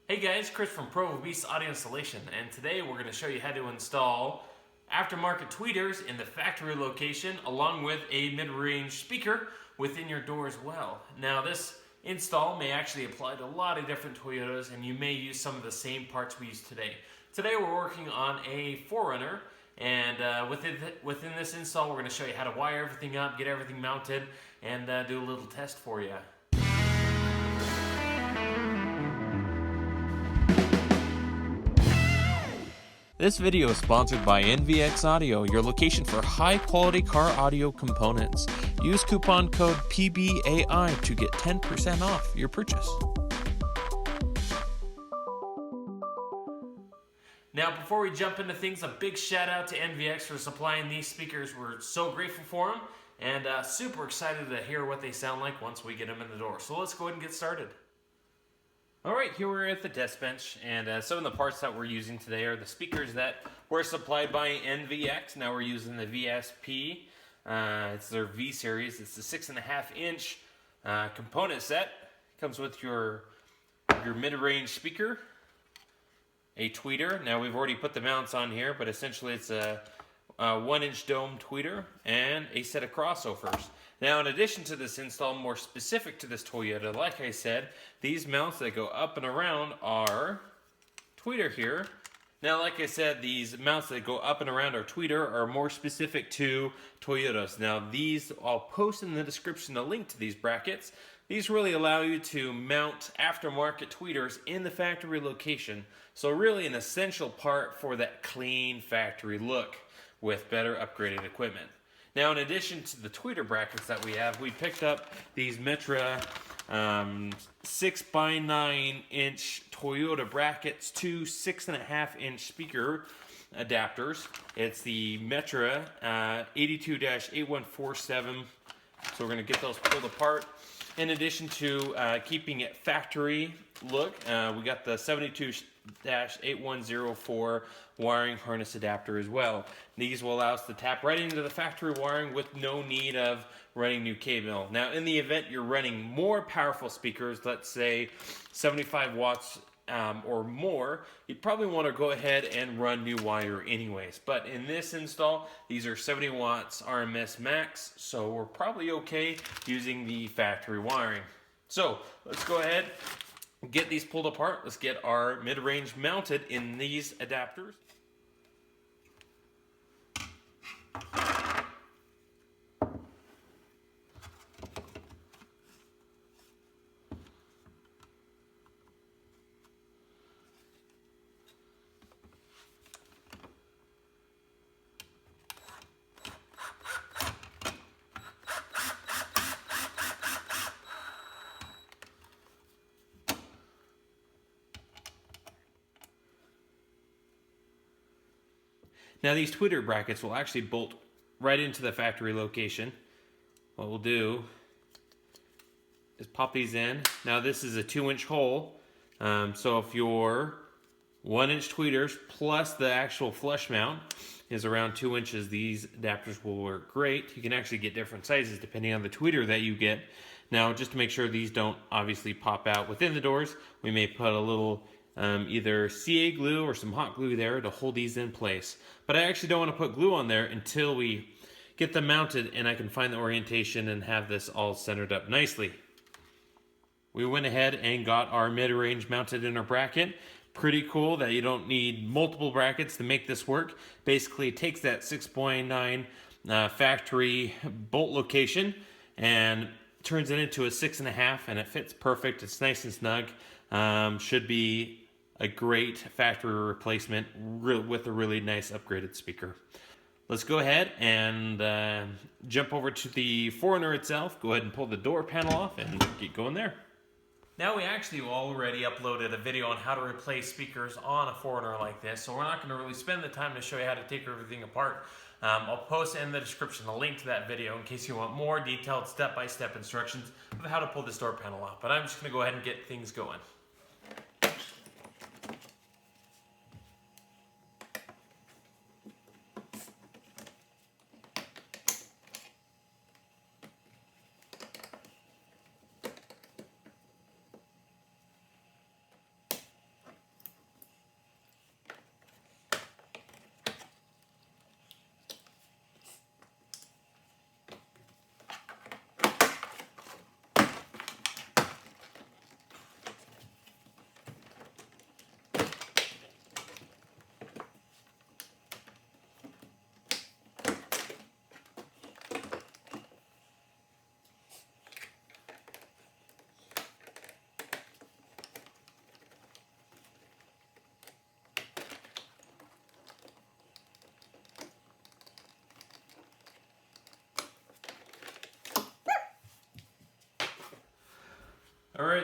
Hey guys, Chris from Provo Beast Audio Installation, and today we're going to show you how to install aftermarket tweeters in the factory location along with a mid-range speaker within your door as well. Now this install may actually apply to a lot of different Toyotas, and you may use some of the same parts we use today. Today we're working on a 4Runner, and within this install we're going to show you how to wire everything up, get everything mounted, and do a little test for you. This video is sponsored by NVX Audio, your location for high-quality car audio components. Use coupon code PBAI to get 10% off your purchase. Now, before we jump into things, a big shout out to NVX for supplying these speakers. We're so grateful for them, and super excited to hear what they sound like once we get them in the door. So let's go ahead and get started. Alright, here we're at the test bench, and some of the parts that we're using today are the speakers that were supplied by NVX. Now we're using the VSP. It's their V series. It's the 6.5-inch component set. Comes with your mid-range speaker, a tweeter. Now we've already put the mounts on here, but essentially it's a 1-inch dome tweeter and a set of crossovers. Now, in addition to this install, more specific to this Toyota, like I said, these mounts that go up and around are tweeter here. Now, like I said, these mounts that go up and around our tweeter are more specific to Toyotas. Now, these, I'll post in the description a link to these brackets. These really allow you to mount aftermarket tweeters in the factory location. So really an essential part for that clean factory look with better upgraded equipment. Now, in addition to the tweeter brackets that we have, we picked up these Metra 6x9-inch Toyota brackets, two 6.5-inch speaker adapters. It's the Metra 82-8147. So we're going to get those pulled apart. In addition to keeping it factory look, we got the 72-8104 wiring harness adapter as well. These will allow us to tap right into the factory wiring with no need of running new cable. Now, in the event you're running more powerful speakers, let's say 75 watts or more, you'd probably want to go ahead and run new wire anyways. But in this install, these are 70 watts RMS max, so we're probably okay using the factory wiring. So let's go ahead, get these pulled apart. Let's get our mid-range mounted in these adapters. Now these tweeter brackets will actually bolt right into the factory location. What we'll do is pop these in. Now this is a 2-inch hole, so if your 1-inch tweeters plus the actual flush mount is around 2 inches, these adapters will work great. You can actually get different sizes depending on the tweeter that you get. Now, just to make sure these don't obviously pop out within the doors, we may put a little either CA glue or some hot glue there to hold these in place. But I actually don't want to put glue on there until we get them mounted and I can find the orientation and have this all centered up nicely. We went ahead and got our mid-range mounted in our bracket. Pretty cool that you don't need multiple brackets to make this work. Basically, it takes that 6.9 factory bolt location and turns it into a 6.5, and it fits perfect. It's nice and snug. Should be a great factory replacement with a really nice upgraded speaker. Let's go ahead and jump over to the 4Runner itself. Go ahead and pull the door panel off and get going there. Now we actually already uploaded a video on how to replace speakers on a 4Runner like this, so we're not going to really spend the time to show you how to take everything apart. I'll post in the description a link to that video in case you want more detailed step-by-step instructions of how to pull this door panel off. But I'm just going to go ahead and get things going.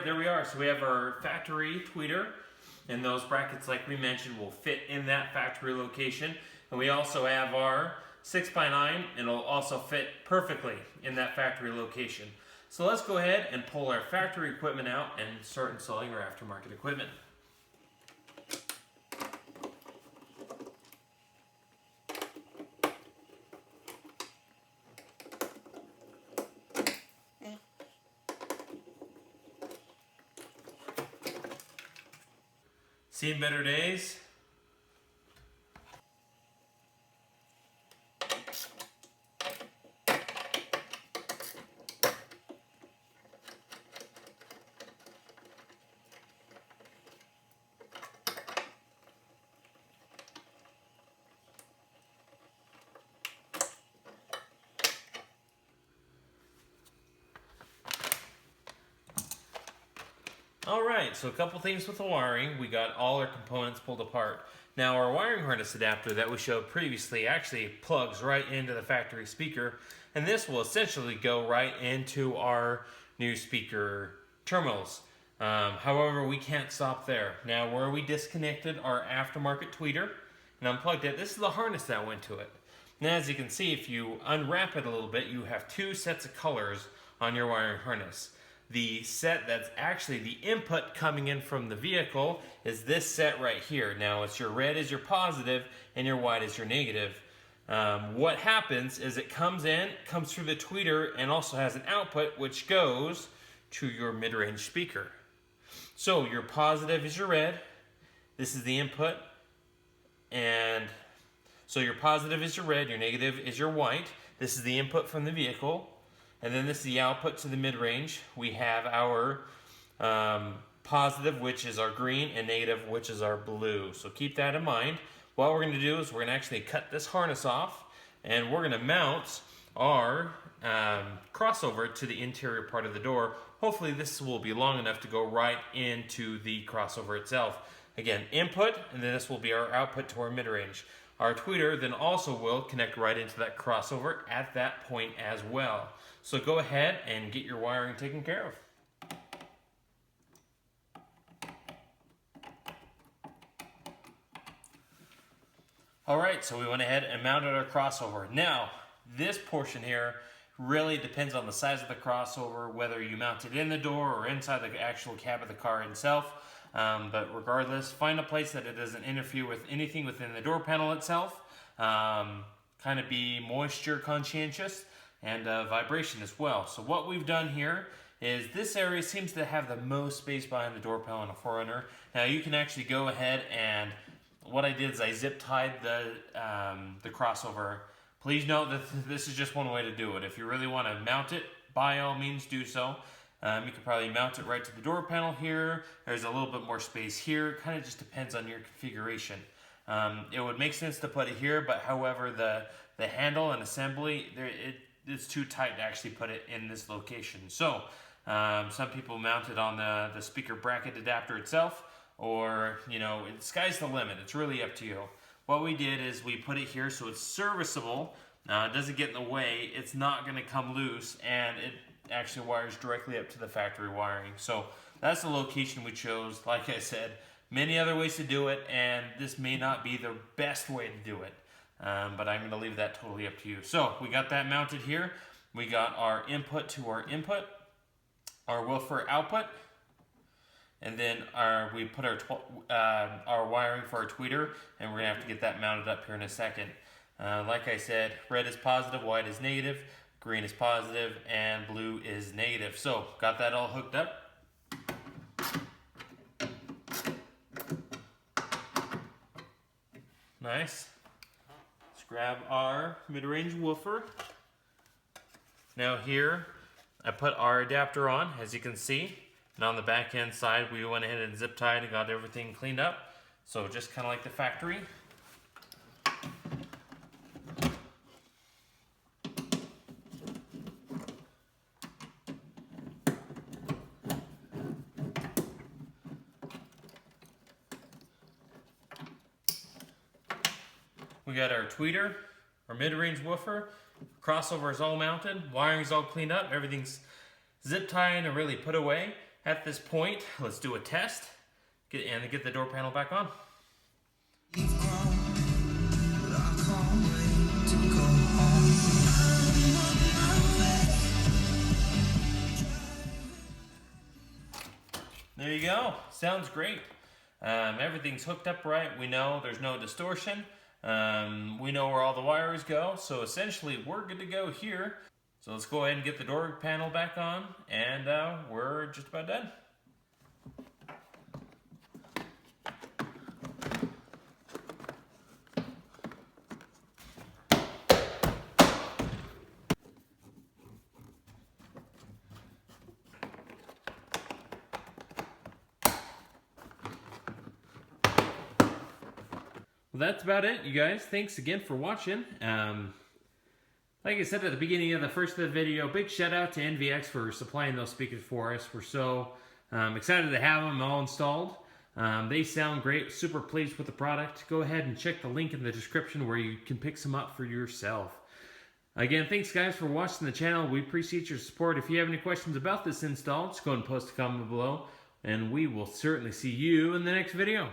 right, there we are. So we have our factory tweeter, and those brackets, like we mentioned, will fit in that factory location. And we also have our 6x9, and it'll also fit perfectly in that factory location. So let's go ahead and pull our factory equipment out and start installing our aftermarket equipment. Seen better days? Alright, so a couple things with the wiring. We got all our components pulled apart. Now our wiring harness adapter that we showed previously actually plugs right into the factory speaker, and this will essentially go right into our new speaker terminals. However, we can't stop there. Now where we disconnected our aftermarket tweeter and unplugged it, this is the harness that went to it. Now as you can see, if you unwrap it a little bit, you have two sets of colors on your wiring harness. The set that's actually the input coming in from the vehicle is this set right here. Now it's your red is your positive and your white is your negative. What happens is it comes through the tweeter, and also has an output which goes to your mid-range speaker. So your positive is your red, this is the input, and so your positive is your red, your negative is your white. This is the input from the vehicle. And then this is the output to the mid-range. We have our positive, which is our green, and negative, which is our blue. So keep that in mind. What we're going to do is we're going to actually cut this harness off, and we're going to mount our crossover to the interior part of the door. Hopefully this will be long enough to go right into the crossover itself. Again, input, and then this will be our output to our mid-range. Our tweeter then also will connect right into that crossover at that point as well. So go ahead and get your wiring taken care of. Alright, so we went ahead and mounted our crossover. Now, this portion here really depends on the size of the crossover, whether you mount it in the door or inside the actual cab of the car itself. But regardless, find a place that it doesn't interfere with anything within the door panel itself. Kind of be moisture conscientious and vibration as well. So what we've done here is this area seems to have the most space behind the door panel in a 4Runner. Now you can actually go ahead, and what I did is I zip tied the crossover. Please note that this is just one way to do it. If you really want to mount it, by all means do so. You could probably mount it right to the door panel here. There's a little bit more space here. It kind of just depends on your configuration. It would make sense to put it here, but however, the handle and assembly, it's too tight to actually put it in this location. So some people mount it on the speaker bracket adapter itself, or the sky's the limit. It's really up to you. What we did is we put it here so it's serviceable. It doesn't get in the way. It's not going to come loose, and it actually wires directly up to the factory wiring. So that's the location we chose. Like I said, many other ways to do it, and this may not be the best way to do it. But I'm going to leave that totally up to you. So we got that mounted here. We got our input to our input, our woofer output, and then we put our wiring for our tweeter, and we're going to have to get that mounted up here in a second. Like I said, red is positive, white is negative, green is positive, and blue is negative. So got that all hooked up. Nice. Grab our mid-range woofer. Now here, I put our adapter on, as you can see. And on the back end side, we went ahead and zip tied and got everything cleaned up. So just kind of like the factory. We got our tweeter, our mid-range woofer, crossover is all mounted, wiring's all cleaned up, everything's zip tied and really put away. At this point, let's do a test and get the door panel back on. There you go. Sounds great. Everything's hooked up right. We know there's no distortion. We know where all the wires go. So essentially, we're good to go here. So let's go ahead and get the door panel back on, and we're just about done. Well, that's about it, you guys. Thanks again for watching. Like I said at the beginning of the first of the video, big shout out to NVX for supplying those speakers for us. We're so excited to have them all installed. They sound great, super pleased with the product. Go ahead and check the link in the description where you can pick some up for yourself. Again, thanks guys for watching the channel. We appreciate your support. If you have any questions about this install, just go and post a comment below, and we will certainly see you in the next video.